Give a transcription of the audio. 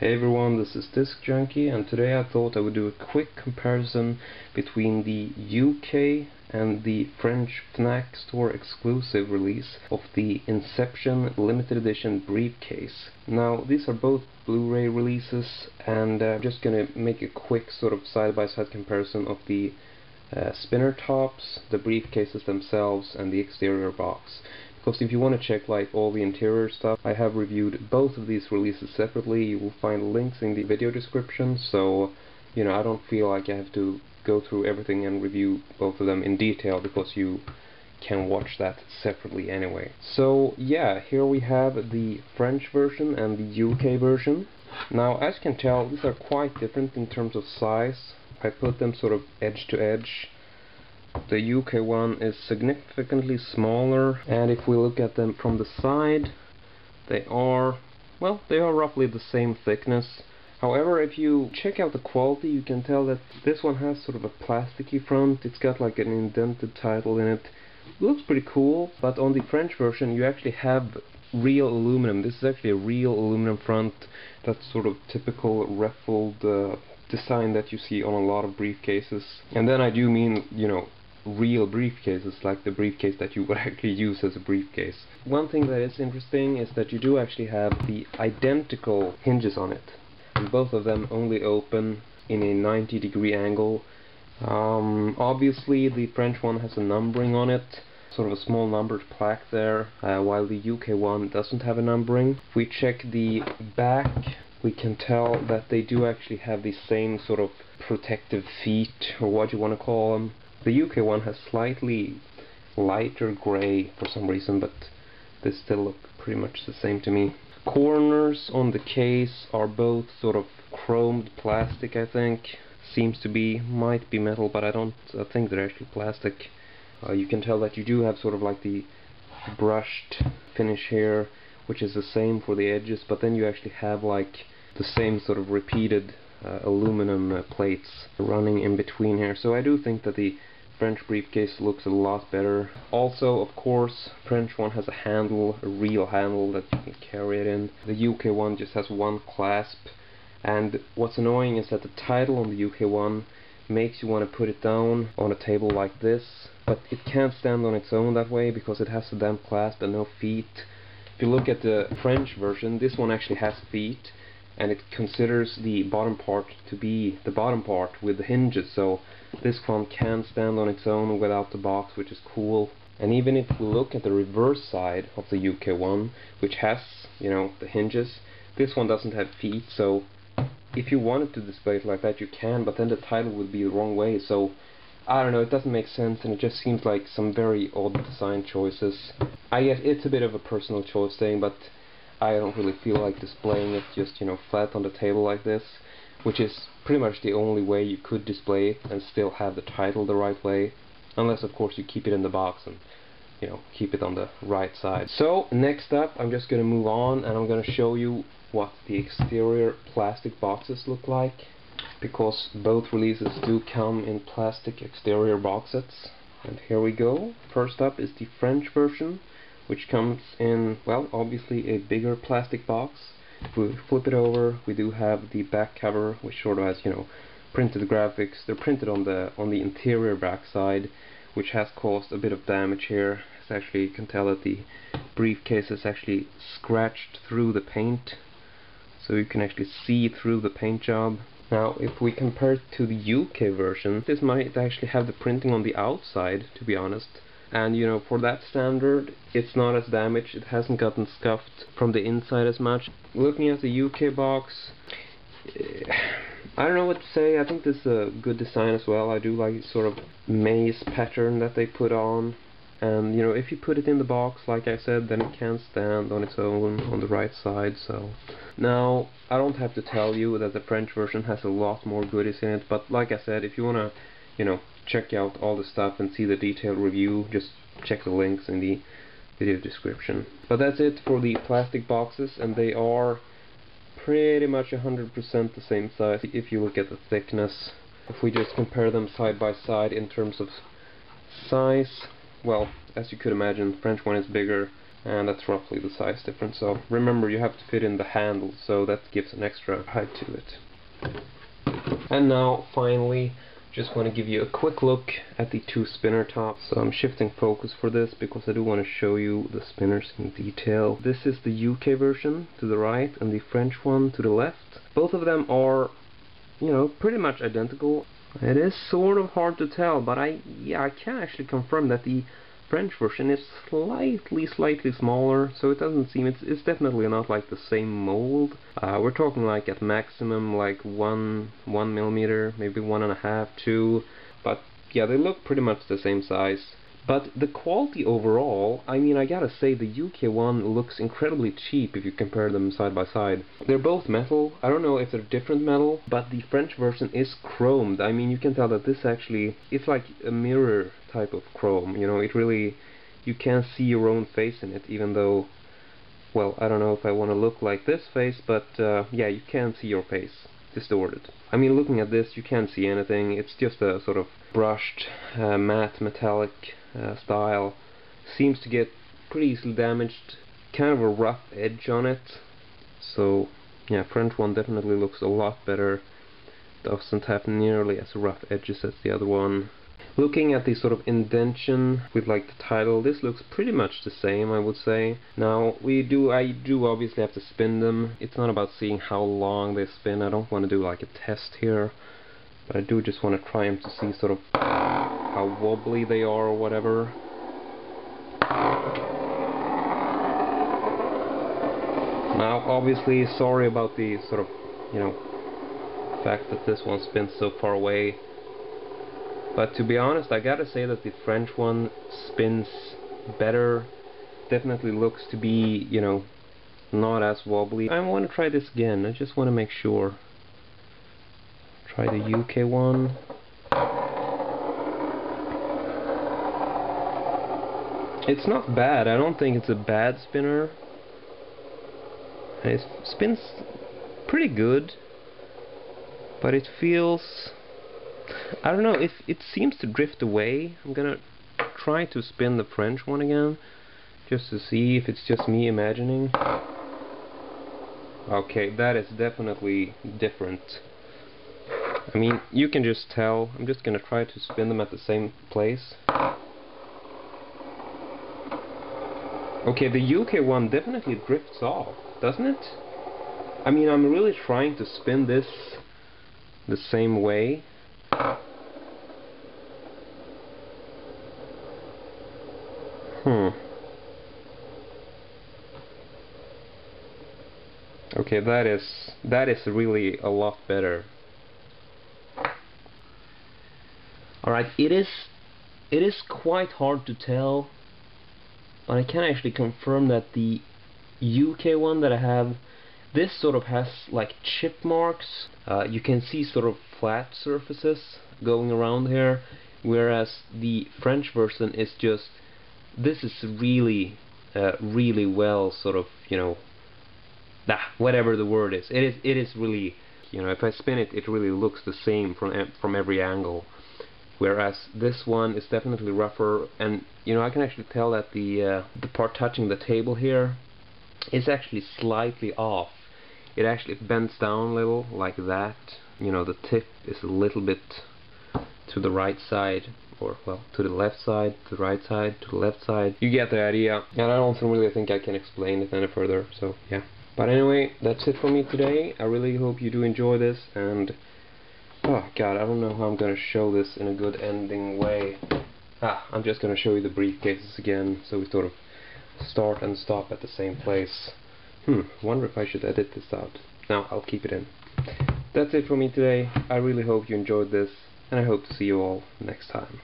Hey everyone, this is Disc Junkie, and today I thought I would do a quick comparison between the UK and the French Fnac store exclusive release of the Inception limited edition briefcase. Now these are both Blu-ray releases, and I'm just gonna make a quick sort of side-by-side comparison of the spinner tops, the briefcases themselves, and the exterior box. Because if you want to check like all the interior stuff, I have reviewed both of these releases separately. You will find links in the video description, so I don't feel like I have to go through everything and review both of them in detail, because you can watch that separately anyway. So yeah, here we have the French version and the UK version. Now as you can tell, these are quite different in terms of size. I put them sort of edge to edge. The UK one is significantly smaller, and if we look at them from the side, they are roughly the same thickness. However, if you check out the quality, you can tell that this one has sort of a plasticky front. It's got like an indented title in it. It looks pretty cool, but on the French version you actually have real aluminum. This is actually a real aluminum front. That's sort of typical ruffled design that you see on a lot of briefcases. And then I do mean, real briefcases, like the briefcase that you would actually use as a briefcase. One thing that is interesting is that you do actually have the identical hinges on it, and both of them only open in a 90-degree angle. Obviously the French one has a numbering on it, sort of a small numbered plaque there, while the UK one doesn't have a numbering. If we check the back, we can tell that they do actually have the same sort of protective feet, or what you want to call them. The UK one has slightly lighter grey for some reason, but they still look pretty much the same to me. Corners on the case are both sort of chromed plastic, I think. Seems to be, might be metal, but I think they're actually plastic. You can tell that you do have sort of like the brushed finish here, which is the same for the edges, but then you actually have like the same sort of repeated aluminum plates running in between here. So I do think that the French briefcase looks a lot better. Also, of course, French one has a handle, a real handle that you can carry it in. The UK one just has one clasp, and what's annoying is that the title on the UK one makes you want to put it down on a table like this, but it can't stand on its own that way because it has a damn clasp and no feet. If you look at the French version, this one actually has feet, and it considers the bottom part to be the bottom part with the hinges, so this one can stand on its own without the box, which is cool. And even if we look at the reverse side of the UK one, which has, the hinges, this one doesn't have feet, so if you wanted to display it like that you can, but then the title would be the wrong way, so I don't know, it doesn't make sense, and it just seems like some very odd design choices. I guess it's a bit of a personal choice thing, but I don't really feel like displaying it just, flat on the table like this, which is pretty much the only way you could display it and still have the title the right way, unless of course you keep it in the box and, keep it on the right side. So next up, I'm just going to move on, and I'm going to show you what the exterior plastic boxes look like, because both releases do come in plastic exterior box sets. And here we go. First up is the French version, which comes in, well, obviously a bigger plastic box. If we flip it over, we do have the back cover, which sort of has, printed graphics. They're printed on the interior back side, which has caused a bit of damage here. It's actually, you can tell that the briefcase is actually scratched through the paint, so you can actually see through the paint job. Now, if we compare it to the UK version, this might actually have the printing on the outside, to be honest. And for that standard, it's not as damaged. It hasn't gotten scuffed from the inside as much. Looking at the UK box, I don't know what to say. I think this is a good design as well. I do like the sort of maze pattern that they put on. And if you put it in the box, like I said, then it can stand on its own on the right side. So now, I don't have to tell you that the French version has a lot more goodies in it, but like I said, if you wanna check out all the stuff and see the detailed review, just check the links in the video description. But that's it for the plastic boxes, and they are pretty much 100% the same size if you look at the thickness. If we just compare them side by side in terms of size, well, as you could imagine, the French one is bigger, and that's roughly the size difference. So remember, you have to fit in the handle, so that gives an extra height to it. And now finally, just want to give you a quick look at the two spinner tops. So I'm shifting focus for this because I do want to show you the spinners in detail. This is the UK version to the right and the French one to the left. Both of them are, you know, pretty much identical. It is sort of hard to tell, but I can actually confirm that the French version is slightly smaller, so it doesn't seem, it's definitely not like the same mold. We're talking like at maximum like 1 millimeter, maybe 1.5, 2, but yeah, they look pretty much the same size. But the quality overall, I mean, I gotta say the UK one looks incredibly cheap if you compare them side by side. They're both metal. I don't know if they're different metal, but the French version is chromed. I mean, you can tell that this actually, it's like a mirror type of chrome, you know, it really, you can't see your own face in it, even though, well, I don't know if I want to look like this face, but yeah, you can see your face distorted. I mean, looking at this, you can't see anything. It's just a sort of brushed, matte, metallic style. Seems to get pretty easily damaged. Kind of a rough edge on it. So, yeah, French one definitely looks a lot better. Doesn't have nearly as rough edges as the other one. Looking at the sort of indentation with like the title, this looks pretty much the same, I would say. Now, I do obviously have to spin them. It's not about seeing how long they spin. I don't want to do like a test here, but I do just want to try them to see sort of how wobbly they are or whatever. Now, obviously, sorry about the sort of, you know, fact that this one spins so far away. But to be honest, I gotta say that the French one spins better. Definitely looks to be, you know, not as wobbly. I want to try this again. I just want to make sure. Try the UK one. It's not bad. I don't think it's a bad spinner. It spins pretty good, but it feels, I don't know, it seems to drift away. I'm gonna try to spin the French one again, just to see if it's just me imagining. Okay, that is definitely different. I mean, you can just tell. I'm just gonna try to spin them at the same place. Okay, the UK one definitely drifts off, doesn't it? I mean, I'm really trying to spin this the same way. Okay, that is really a lot better. Alright, it is quite hard to tell, but I can actually confirm that the UK one that I have, this sort of has like chip marks. You can see sort of flat surfaces going around here, whereas the French version is just, this is really really well sort of, you know, whatever the word is. It is really, you know, if I spin it, it really looks the same from every angle. Whereas this one is definitely rougher, and you know, I can actually tell that the part touching the table here is actually slightly off. It actually bends down a little, like that. You know, the tip is a little bit to the right side, or well, to the left side, to the right side, to the left side. You get the idea, and I don't really think I can explain it any further, so yeah. But anyway, that's it for me today. I really hope you do enjoy this, and oh god, I don't know how I'm gonna show this in a good ending way. I'm just gonna show you the briefcases again, so we sort of start and stop at the same place. Wonder if I should edit this out. No, I'll keep it in. That's it for me today. I really hope you enjoyed this, and I hope to see you all next time.